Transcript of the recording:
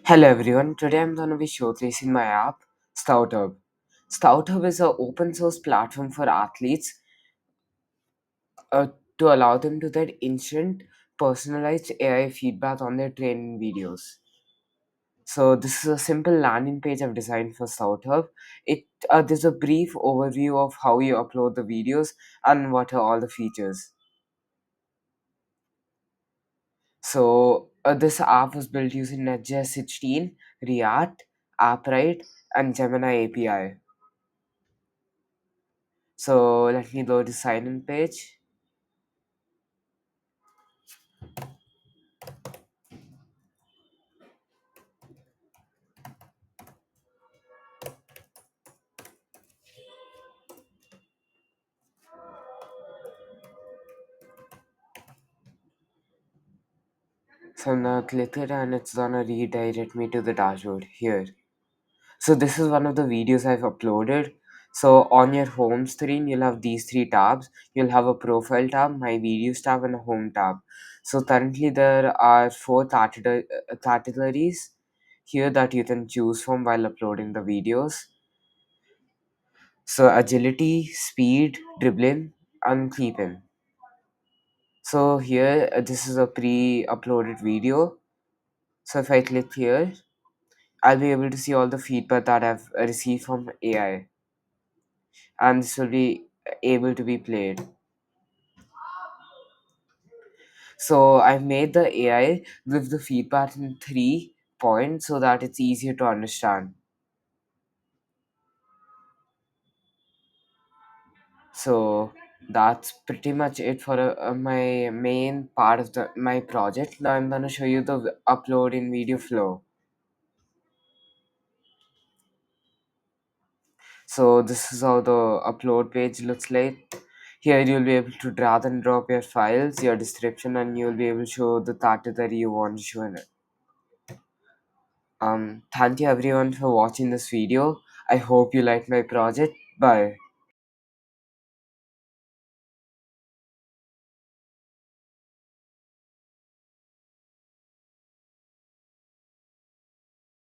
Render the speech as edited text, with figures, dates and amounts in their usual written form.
Hello everyone, today I'm going to be showcasing my app, ScoutHub. ScoutHub is an open source platform for athletes uh, to allow them to get instant personalized AI feedback on their training videos. So this is a simple landing page I've designed for ScoutHub. There's a brief overview of how you upload the videos and what are all the features. So this app was built using next.js 16, React, AppWrite, and Gemini API. So let me load the sign in page. So now click it and it's gonna redirect me to the dashboard here. So this is one of the videos I've uploaded. So on your home screen, you'll have these three tabs. You'll have a profile tab, my videos tab, and a home tab. So currently there are four categories here that you can choose from while uploading the videos. So agility, speed, dribbling, and keeping. So here, this is a pre-uploaded video. So if I click here, I'll be able to see all the feedback that I've received from AI, and this will be able to be played. So I've made the AI give the feedback in 3 points so that it's easier to understand. So that's pretty much it for my main part of my project. Now I'm gonna show you the upload in video flow. So this is how the upload page looks like. Here you'll be able to drag and drop your files, your description, and you'll be able to show the category you want to show in it. Thank you everyone for watching this video. I hope you liked my project. Bye.